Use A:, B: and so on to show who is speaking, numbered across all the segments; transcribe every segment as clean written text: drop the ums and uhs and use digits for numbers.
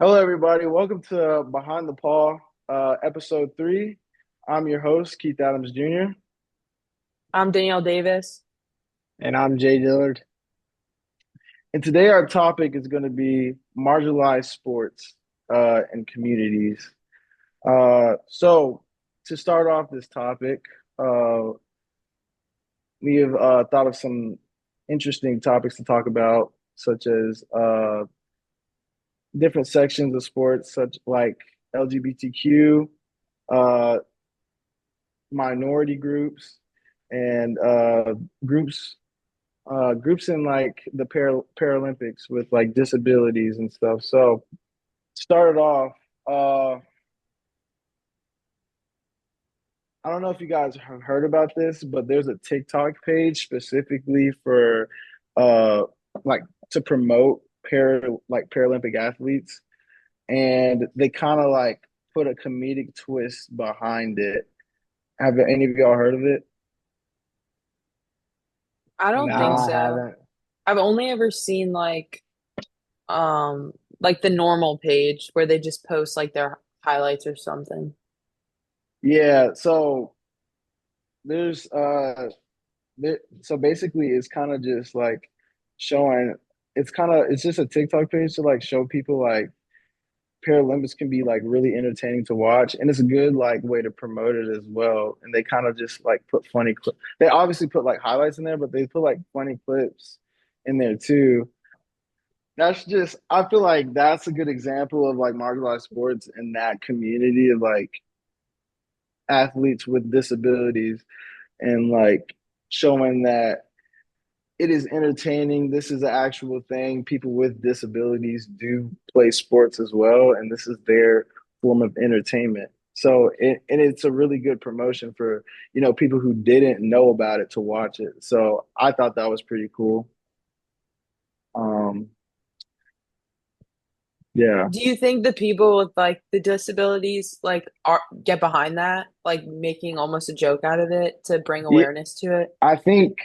A: Hello, everybody. Welcome to Behind the Paw, episode 3. I'm your host, Keith Adams Jr.
B: I'm Danielle Davis.
C: And I'm Jay Dillard.
A: And today our topic is going to be marginalized sports and communities. So, to start off this topic, uh, we have thought of some interesting topics to talk about, such as different sections of sports, such like LGBTQ, uh, minority groups, and groups in like the Paralympics with like disabilities and stuff. So started off. Uh, I don't know if you guys have heard about this, but there's a TikTok page specifically for uh like to promote Paralympic athletes, and they kind of like put a comedic twist behind it. Have any of y'all heard of it?
B: I don't
C: No,
B: think
C: I
A: No.
B: so.
C: haven't.
B: I've only ever seen like the normal page where they just post like their highlights or something.
A: Yeah, so there's so basically it's kind of just like showing it's just a TikTok page to like show people like Paralympics can be like really entertaining to watch, and it's a good like way to promote it as well. And they kind of just like put funny they obviously put like highlights in there, but they put like funny clips in there too. That's just I feel like that's a good example of like marginalized sports in that community of like athletes with disabilities, and like showing that it is entertaining. This is an actual thing. People with disabilities do play sports as well, and this is their form of entertainment. So, and it's a really good promotion for people who didn't know about it to watch it. So, I thought that was pretty cool. Um, yeah,
B: Do you think the people with like the disabilities like are get behind that, like making almost a joke out of it to bring
A: yeah.
B: awareness to it?
A: I think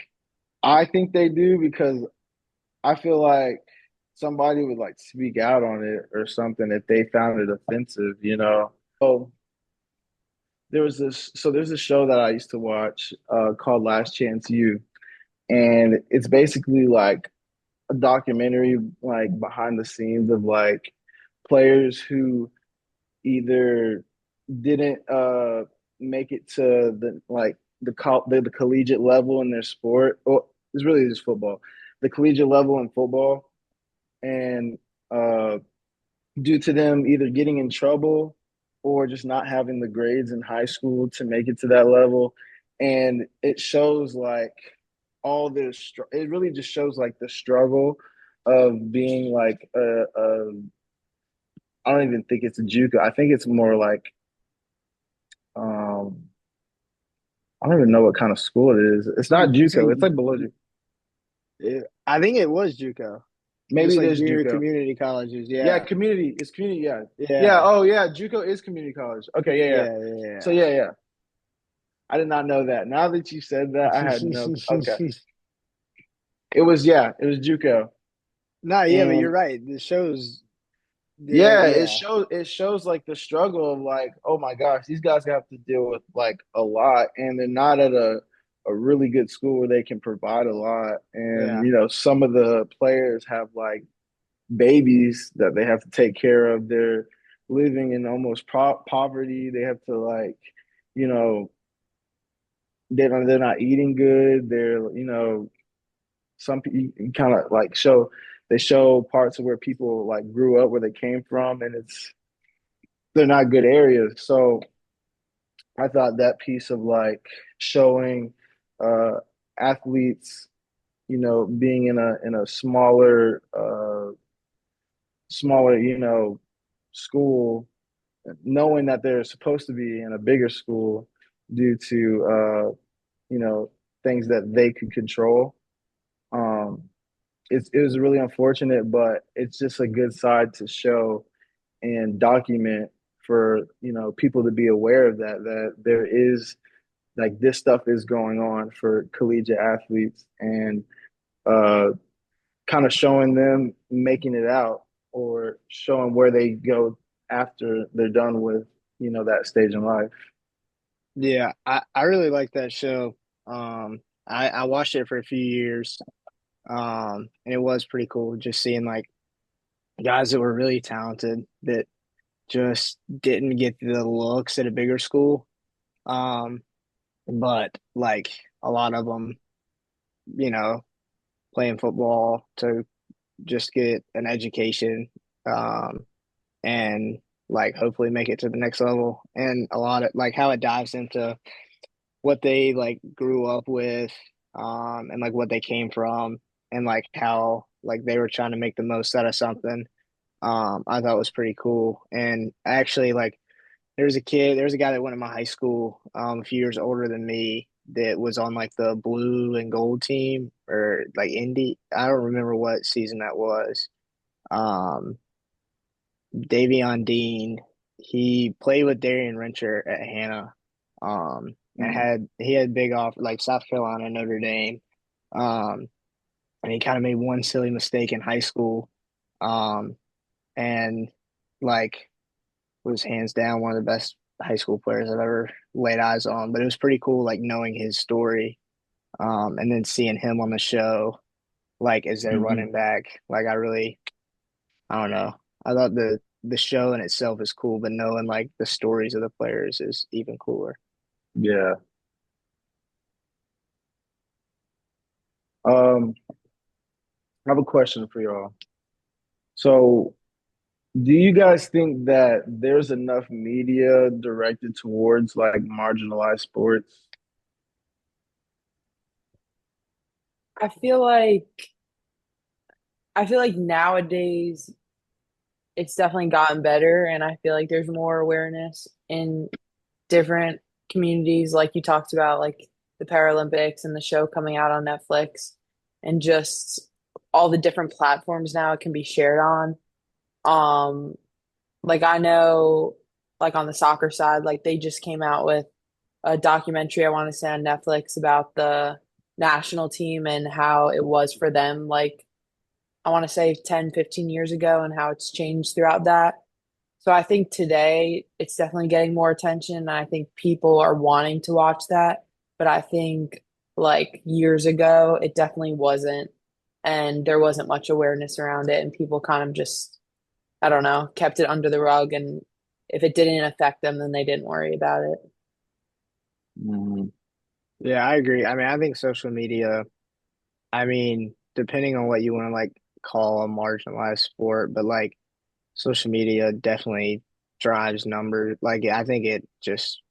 A: I think they do because I feel like somebody would like speak out on it or something if they found it offensive. So there's a show that I used to watch called Last Chance U, and it's basically like a documentary like behind the scenes of like players who either didn't make it to the collegiate level in their sport. Well, it's really just football, the collegiate level in football, and uh, due to them either getting in trouble or just not having the grades in high school to make it to that level. And it shows like all this, it really just shows like the struggle of being like I don't even think it's a JUCO. I think it's more like, um, I don't even know what kind of school it is. It's not
C: It's
A: JUCO.
C: like
A: It's like below JUCO.
C: I think it was JUCO,
A: Maybe
C: just
A: it
C: like
A: is
C: junior
A: JUCO.
C: community colleges.
A: Yeah,
C: Yeah,
A: community. It's community. Yeah. Yeah.
C: yeah,
A: Oh, yeah. JUCO is community college. Okay. Yeah. Yeah. So,
C: yeah,
A: yeah. Yeah. I did not know that. Now that you said that, I had no. Okay,
C: yeah.
A: it was JUCO,
C: No, yeah, but
A: and
C: you're right. The shows,
A: yeah,
C: yeah,
A: it shows like the struggle of like, oh my gosh, these guys have to deal with like a lot, and they're not at a really good school where they can provide a lot, and
C: yeah,
A: some of the players have like babies that they have to take care of. They're living in almost poverty. They have to like, you know, they're not eating good. They're some people kind of like they show parts of where people like grew up where they came from, and they're not good areas. So I thought that piece of like showing uh athletes being in a smaller school, knowing that they're supposed to be in a bigger school due to you know things that they could control. um it was really unfortunate, but it's just a good side to show and document for people to be aware of that there is like this stuff is going on for collegiate athletes, and uh kind of showing them making it out or showing where they go after they're done with, that stage in life.
C: Yeah, I really like that show. I watched it for a few years. And it was pretty cool just seeing like guys that were really talented that just didn't get the looks at a bigger school. Um, but like a lot of them, you know, playing football to just get an education, and like hopefully make it to the next level. And a lot of like how it dives into what they like grew up with, and like what they came from, and like how like they were trying to make the most out of something. I thought was pretty cool. And actually, like there was a guy that went to my high school, a few years older than me, that was on like the blue and gold team or like Indy. I don't remember what season that was. Um, Davion Dean, he played with Darian Rencher at Hannah. And
A: Mhm.
C: he had big off like South Carolina, Notre Dame. Um, and he kind of made one silly mistake in high school. Um, and like was hands down one of the best high school players I've ever laid eyes on. But it was pretty cool, like knowing his story, and then seeing him on the show, like as their
A: Mhm.
C: running back. Like I don't know. I thought the show in itself is cool, but knowing like the stories of the players is even cooler.
A: Yeah. Um, I have a question for y'all. So, do you guys think that there's enough media directed towards like marginalized sports?
B: I feel like I feel like nowadays it's definitely gotten better, and I feel like there's more awareness in different communities, like you talked about, like the Paralympics and the show coming out on Netflix, and just all the different platforms now it can be shared on. Um, like I know, like on the soccer side, like they just came out with a documentary, I want to say on Netflix, about the national team and how it was for them, like I want to say 10, 15 years ago, and how it's changed throughout that. So I think today it's definitely getting more attention, and I think people are wanting to watch that. But I think like years ago, it definitely wasn't, and there wasn't much awareness around it, and people kind of just, I don't know, kept it under the rug, and if it didn't affect them, then they didn't worry about it.
A: Mhm.
C: Yeah, I agree. I mean, I think social media, I mean, depending on what you want to like call a marginalized sport, but like social media definitely drives numbers. Like I think it just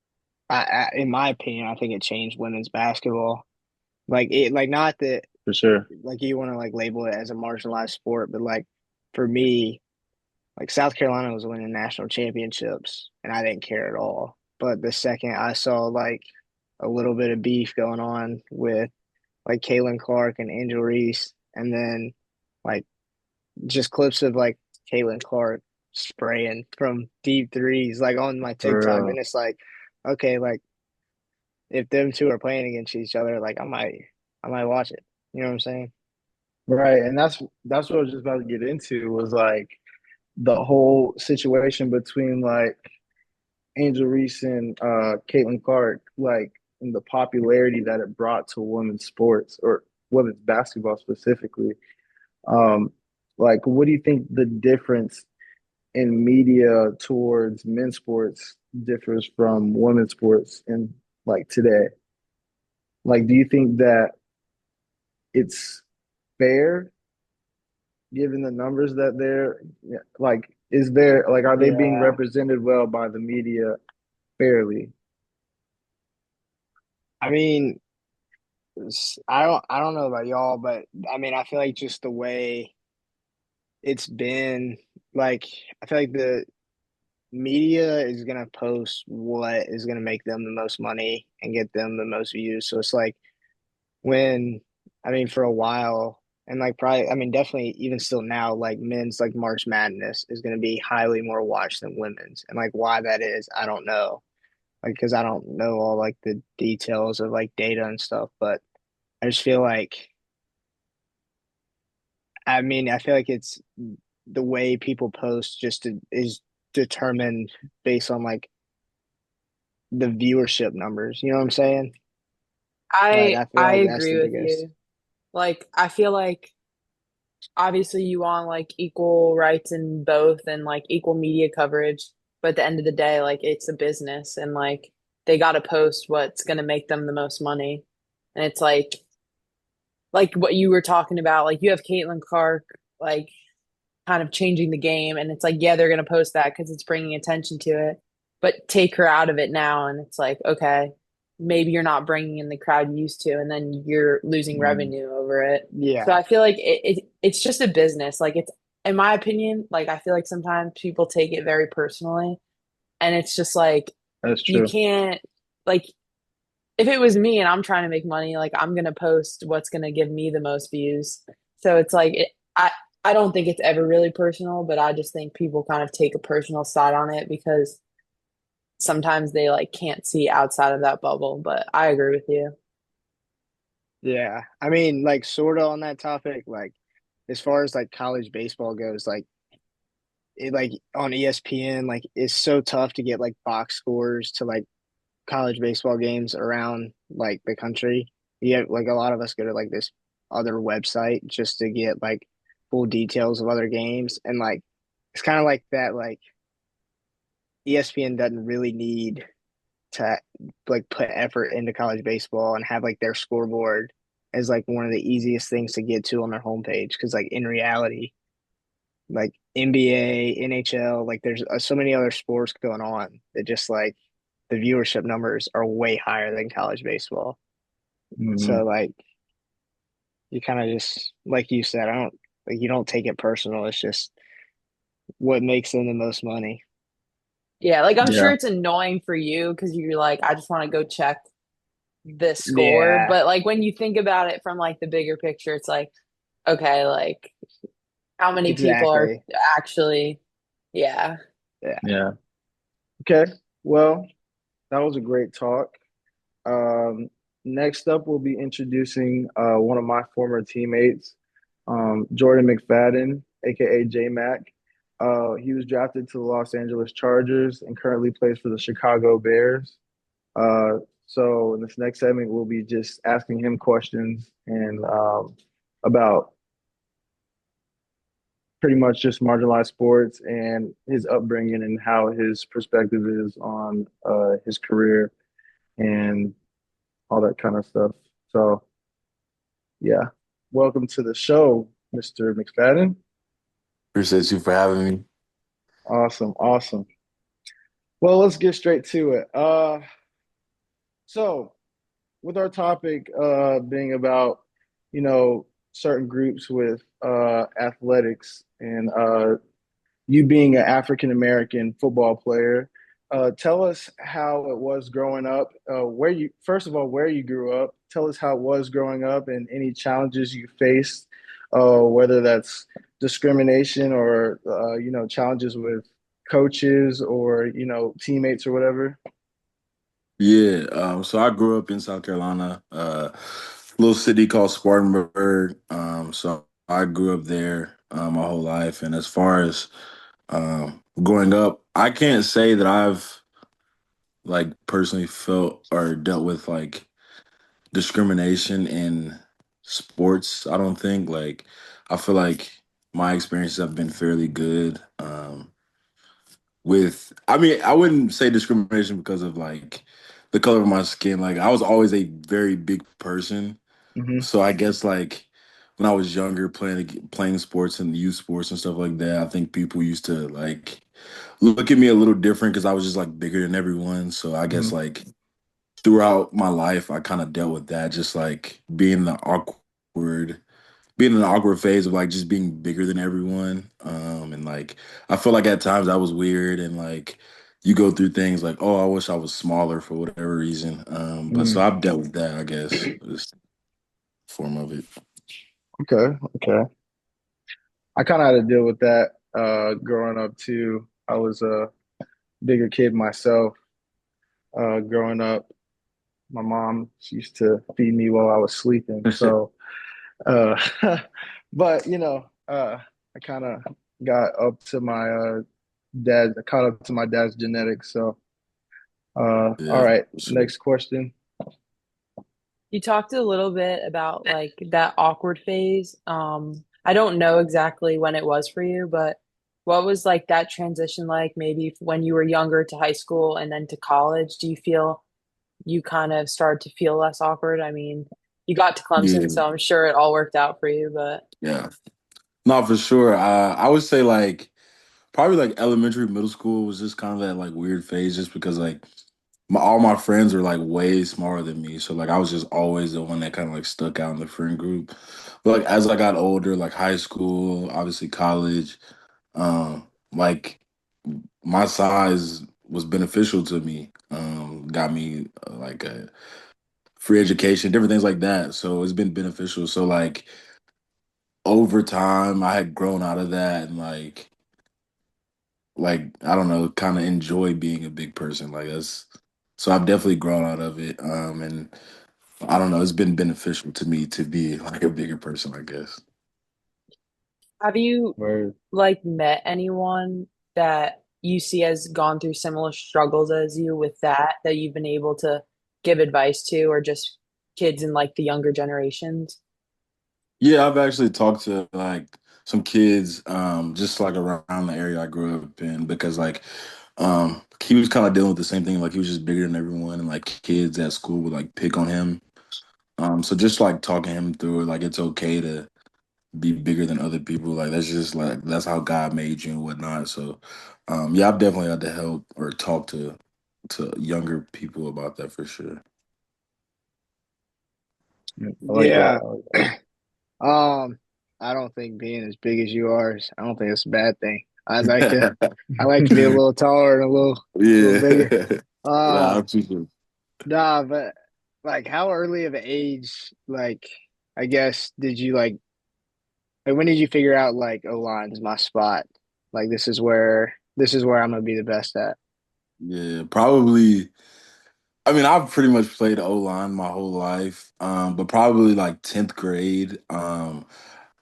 C: in my opinion, I think it changed women's basketball. Like it, like not that
A: For sure.
C: like you want to like label it as a marginalized sport, but like for me, like South Carolina was winning national championships, and I didn't care at all. But the second I saw like a little bit of beef going on with like Caitlin Clark and Angel Reese, and then like just clips of like Caitlin Clark spraying from deep threes, like on my TikTok,
A: For
C: then it's like, okay, like if them two are playing against each other, like I might watch it. You know what I'm saying?
A: right, and that's what I was just about to get into was like the whole situation between like Angel Reese and Caitlin Clark, like and the popularity that it brought to women's sports or women's basketball specifically. Um, like, what do you think the difference in media towards men's sports differs from women's sports in like today? Like, do you think that it's fair given the numbers that they're like? Is there like are they being
C: Yeah.
A: represented well by the media fairly?
C: I mean, I don't know about y'all, but I mean, I feel like just the way it's been, like, I feel like the media is gonna post what is gonna make them the most money and get them the most views. So it's like when, I mean, for a while, and like probably, I mean, definitely even still now, like men's like March Madness is gonna be highly more watched than women's, and like why that is, I don't know, like because I don't know all like the details of like data and stuff, but I just feel like, I mean, I feel like it's the way people post is determined based on like the viewership numbers. You know what I'm saying? Like
B: I
C: I feel
B: I
C: like that's the
B: agree with
C: biggest.
B: you. Like I feel like obviously you want like equal rights in both and like equal media coverage, but at the end of the day, like it's a business and like they got to post what's going to make them the most money. And it's like what you were talking about, like you have Caitlin Clark like kind of changing the game and it's like yeah, they're going to post that because it's bringing attention to it. But take her out of it now and it's like okay, maybe you're not bringing in the crowd you used to and then you're losing
A: Mm,
B: revenue over it. So
C: Yeah,
B: I feel like it's just a business. Like it's in my opinion, like I feel like sometimes people take it very personally and it's just like
A: that's
B: you
A: true.
B: can't like if it was me and I'm trying to make money, like I'm gonna post what's gonna give me the most views. So it's like I don't think it's ever really personal, but I just think people kind of take a personal side on it because sometimes they like can't see outside of that bubble. But I agree with you.
C: yeah. I mean, like sort of on that topic, like as far as like college baseball goes, like it like on ESPN, like it's so tough to get like box scores to like college baseball games around like the country. Yeah, like a lot of us go to like this other website just to get like full details of other games, and like it's kind of like that. Like ESPN doesn't really need to like put effort into college baseball and have like their scoreboard as like one of the easiest things to get to on their homepage, because like in reality, like NBA, NHL, like there's so many other sports going on that just like the viewership numbers are way higher than college baseball.
A: Hmm.
C: So like you kind of just like you said, I don't like you don't take it personal. It's just what makes them the most money.
B: Yeah, like I'm sure
A: Yeah.
B: it's annoying for you because you're like, I just want to go check this score.
C: Yeah,
B: But like when you think about it from like the bigger picture, it's like, okay, like how many people are
C: exactly.
B: actually, yeah.
C: Yeah.
A: Yeah. Okay. Well, that was a great talk. Um, Next up, we'll be introducing one of my former teammates, Jordan McFadden, aka J Mac. He was drafted to the Los Angeles Chargers and currently plays for the Chicago Bears. Uh, so in this next segment, we'll be just asking him questions and about pretty much just marginalized sports and his upbringing and how his perspective is on his career and all that kind of stuff. So, yeah, welcome to the show, Mr. McFadden.
D: Appreciate you for having me.
A: Awesome, awesome. Well, let's get straight to it. So with our topic being about, certain groups with athletics and you being an African American football player, tell us how it was growing up. Where you, first of all, where you grew up. Tell us how it was growing up and any challenges you faced, whether that's discrimination or challenges with coaches or teammates or whatever.
D: Yeah, so I grew up in South Carolina, little city called Spartanburg. So I grew up there my whole life, and as far as growing up, I can't say that I've like personally felt or dealt with like discrimination in sports. I don't think like I feel like my experiences have been fairly good. With I mean I wouldn't say discrimination because of like the color of my skin. Like I was always a very big person,
A: Hmm.
D: so I guess like when I was younger playing sports and youth sports and stuff like that, I think people used to like look at me a little different because I was just like bigger than everyone. So I guess
A: Hmm.
D: like throughout my life I kind of dealt with that, just like being in the awkward phase of like just being bigger than everyone. And like I feel like at times that was weird and like you go through things like, oh, I wish I was smaller for whatever reason. But so
A: Hmm.
D: I've dealt with that, I guess, this form of it.
A: Okay, okay. I kind of had to deal with that growing up too. I was a bigger kid myself growing up. My mom she used to feed me while I was sleeping. So, uh, but I kind of got up to my dad, caught up to my dad's genetics. So, all
D: Yeah,
A: right,
D: for sure.
A: next question.
B: You talked a little bit about like that awkward phase. I don't know exactly when it was for you, but what was like that transition like maybe when you were younger to high school and then to college? Do you feel you kind of started to feel less awkward? I mean, you got to Clemson,
D: Yeah,
B: so I'm sure it all worked out for you, but
D: yeah. No, for sure. I would say like probably like elementary, middle school was just kind of that like weird phase, just because like all my friends were like way smaller than me, so like I was just always the one that kind of like stuck out in the friend group. But like as I got older, like high school, obviously college, like my size was beneficial to me. Got me like a free education, different things like that. So it's been beneficial. So like over time, I had grown out of that and like I don't know, kind of enjoy being a big person. Like that's so I've definitely grown out of it. And I don't know, it's been beneficial to me to be like a bigger person, I guess.
B: have you
A: Word.
B: like met anyone that you see has gone through similar struggles as you with that you've been able to give advice to or just kids in like the younger generations?
D: Yeah, I've actually talked to like some kids, just like around the area I grew up in, because like he was kind of dealing with the same thing. Like he was just bigger than everyone, and like kids at school would like pick on him. So just like talking him through it, like it's okay to be bigger than other people. Like that's just like that's how God made you and whatnot. So yeah, I've definitely had to help or talk to younger people about that for sure.
A: I like that.
C: Yeah.
A: I like that.
C: Um, I don't think being as big as you are, I don't think it's a bad thing. I like to be a little taller and a little bigger.
D: Yeah. Nah,
C: Um,
D: I'm too sure.
C: nah, but like, how early of an age, like, I guess, did you like, when did you figure out like, O line's my spot? Like, this is where I'm gonna be the best at.
D: Yeah, probably. I mean, I've pretty much played O line my whole life, but probably like 10th grade.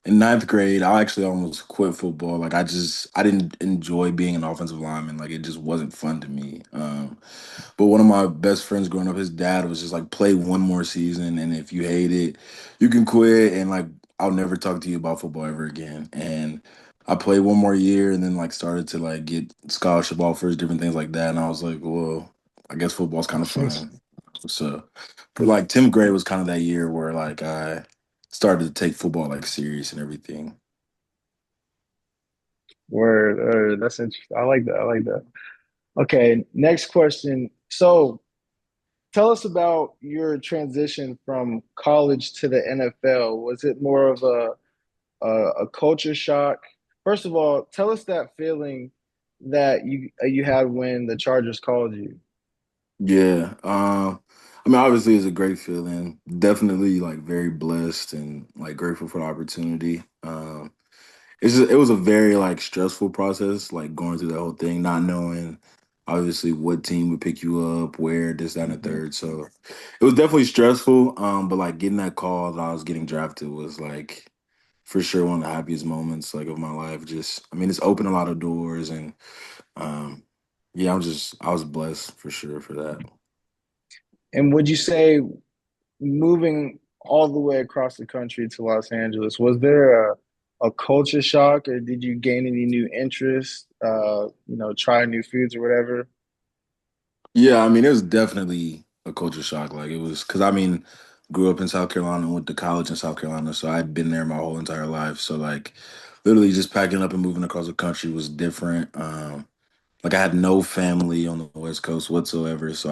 D: In ninth grade, I actually almost quit football. Like I didn't enjoy being an offensive lineman. Like it just wasn't fun to me. But one of my best friends growing up, his dad was just like, play one more season, and if you hate it, you can quit, and like I'll never talk to you about football ever again. And I played one more year, and then like started to like get scholarship offers, different things like that. And I was like, well, I guess football's kind of fun. So, but like 10th grade was kind of that year where like I started to take football like serious and everything.
A: Word. That's interesting. I like that. I like that. Okay, next question. So, tell us about your transition from college to the NFL. Was it more of a culture shock? First of all, tell us that feeling that you had when the Chargers called you.
D: Yeah. I mean, obviously, it's a great feeling. Definitely, like, very blessed and like grateful for the opportunity. It was a very like stressful process, like going through that whole thing, not knowing obviously what team would pick you up, where, this, that, and the
A: Hmm.
D: third. So it was definitely stressful. But like getting that call that I was getting drafted was like for sure one of the happiest moments like of my life. Just, I mean, it's opened a lot of doors, and um, yeah, I was blessed for sure for that.
A: And would you say moving all the way across the country to Los Angeles, was there a culture shock, or did you gain any new interests? Try new foods or whatever.
D: Yeah, I mean, it was definitely a culture shock. Like it was because I mean, grew up in South Carolina, went to college in South Carolina, so I'd been there my whole entire life. So like, literally just packing up and moving across the country was different. Like I had no family on the West Coast whatsoever, so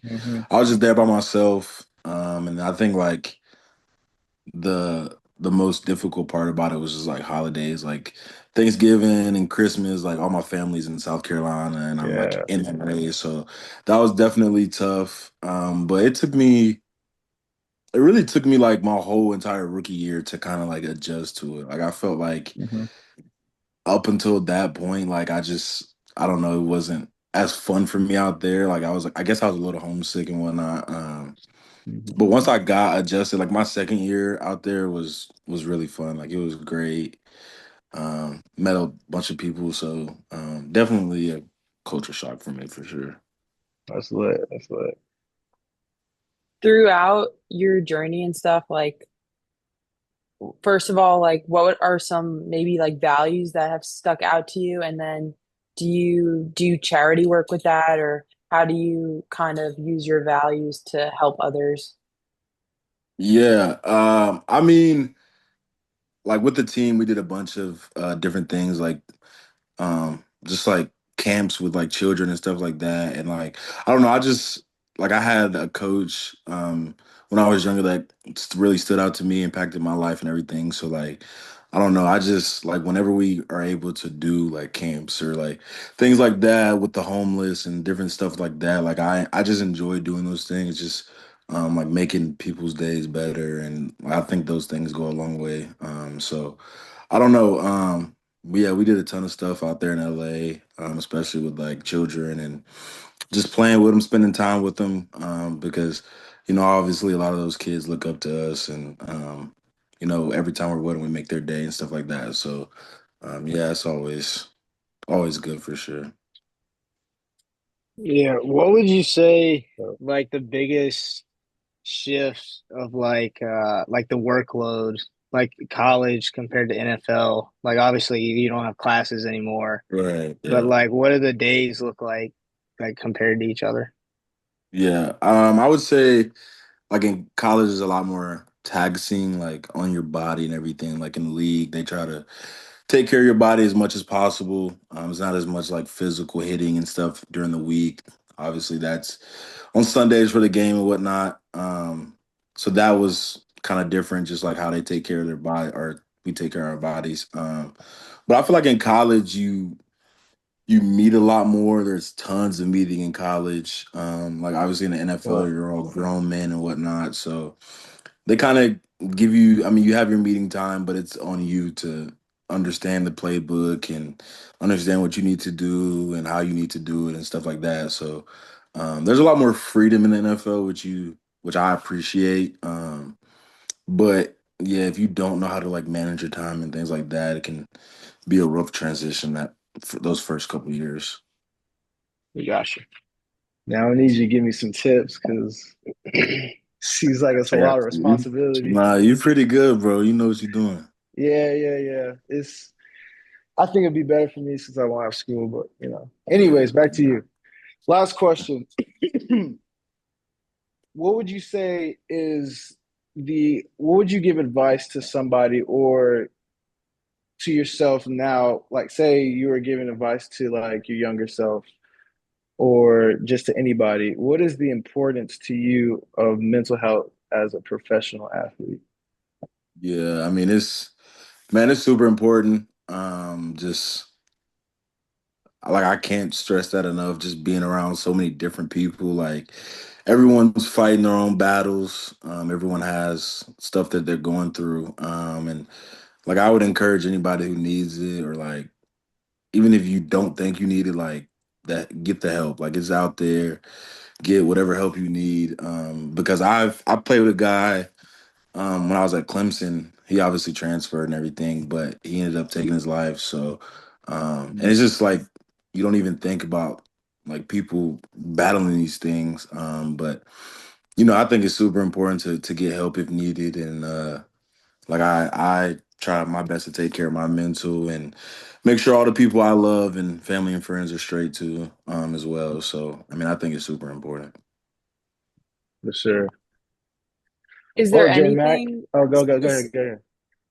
A: Hmm.
D: I was just there by myself. And I think like the most difficult part about it was just like holidays, like Thanksgiving and Christmas. Like all my family's in South Carolina, and I'm like
A: Yeah.
D: in LA, so that was definitely tough. But it really took me like my whole entire rookie year to kind of like adjust to it. Like I felt like
A: Hmm.
D: up until that point, like I don't know, it wasn't as fun for me out there. Like I was like I guess I was a little homesick and whatnot.
A: Hmm.
D: But once I got adjusted, like my second year out there was really fun. Like it was great. Met a bunch of people, so definitely a culture shock for me for sure.
A: That's lit. That's lit.
B: Throughout your journey and stuff, like first of all, like what are some maybe like values that have stuck out to you? And then do you charity work with that, or how do you kind of use your values to help others?
D: Yeah, I mean, like with the team, we did a bunch of different things, like just like camps with like children and stuff like that. And like I don't know, I just like I had a coach when I was younger that really stood out to me, impacted my life and everything. So like I don't know, I just like whenever we are able to do like camps or like things like that with the homeless and different stuff like that, like I just enjoy doing those things, just like making people's days better, and I think those things go a long way. So I don't know. Yeah, we did a ton of stuff out there in LA, especially with like children and just playing with them, spending time with them, because obviously a lot of those kids look up to us, and every time we're with them, we make their day and stuff like that. So, yeah, it's always good for sure.
C: Yeah, what would you say like the biggest shift of like the workload, like college compared to NFL? Like obviously you don't have classes anymore,
D: Right.
C: but
D: Yeah.
C: like what do the days look like compared to each other?
D: Yeah. I would say like in college is a lot more taxing, like on your body and everything. Like in the league, they try to take care of your body as much as possible. It's not as much like physical hitting and stuff during the week. Obviously, that's on Sundays for the game and whatnot. So that was kind of different, just like how they take care of their body, or we take care of our bodies. But I feel like in college, you meet a lot more. There's tons of meeting in college. Like obviously in the NFL,
A: Well,
D: you're all grown men and whatnot. So they kind of give you, I mean, you have your meeting time, but it's on you to understand the playbook and understand what you need to do and how you need to do it and stuff like that. So there's a lot more freedom in the NFL, which I appreciate. But yeah, if you don't know how to like manage your time and things like that, it can be a rough transition that for those first couple years.
C: We got you.
A: now I need you to give me some tips because seems like it's a
D: I
A: lot
D: got
A: of
D: you.
A: responsibility.
D: Nah, you're pretty good, bro. You know what you're doing.
A: Yeah, yeah, yeah. I think it'd be better for me since I won't have school, but you know. Anyways, back to you. Last question. What would you say is what would you give advice to somebody or to yourself now? Like, say you were giving advice to like your younger self or just to anybody. What is the importance to you of mental health as a professional athlete?
D: Yeah, I mean it's super important. Just like I can't stress that enough. Just being around so many different people, like everyone's fighting their own battles. Everyone has stuff that they're going through. And like I would encourage anybody who needs it, or like even if you don't think you need it, like that, get the help. Like it's out there. Get whatever help you need. Because I played with a guy. When I was at Clemson, he obviously transferred and everything, but he ended up taking his life. So, and it's just like you don't even think about like people battling these things. But I think it's super important to get help if needed, and like I try my best to take care of my mental and make sure all the people I love and family and friends are straight too, as well. So, I mean, I think it's super important.
A: For sure.
B: Is there
A: Well, J Mac.
B: anything
A: Oh, go ahead, go ahead.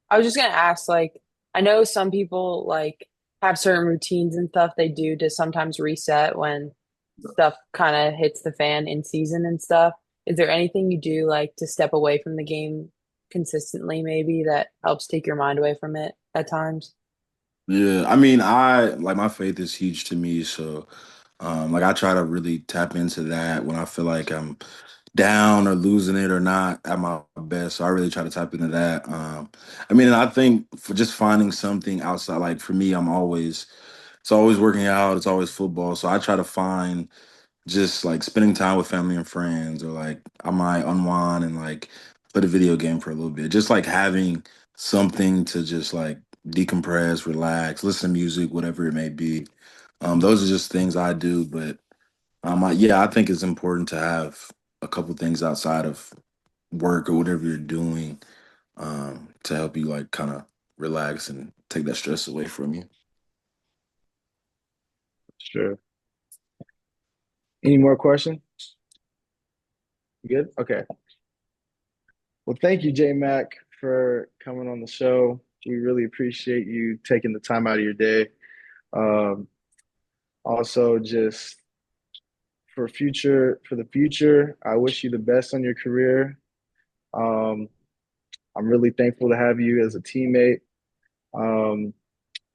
B: I was just gonna ask, like, I know some people like have certain routines and stuff they do to sometimes reset when stuff kind of hits the fan in season and stuff. Is there anything you do like to step away from the game consistently, maybe that helps take your mind away from it at times?
D: Yeah, I mean, I like my faith is huge to me, so like I try to really tap into that when I feel like I'm down or losing it or not at my best. So I really try to tap into that. I mean, and I think for just finding something outside, like for me, it's always working out, it's always football. So I try to find just like spending time with family and friends, or like I might unwind and like play a video game for a little bit. Just like having something to just like decompress, relax, listen to music, whatever it may be. Those are just things I do, but yeah, I think it's important to have a couple things outside of work or whatever you're doing to help you like kind of relax and take that stress away from you.
A: Sure. Any more questions? Good. Okay. Well, thank you, J Mac, for coming on the show. We really appreciate you taking the time out of your day. Um, Also, just for the future, I wish you the best on your career. Um, I'm really thankful to have you as a teammate. Um,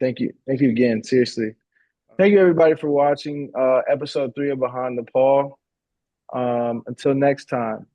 A: thank you again. Seriously, thank you everybody for watching episode 3 of Behind the Paul. Until next time.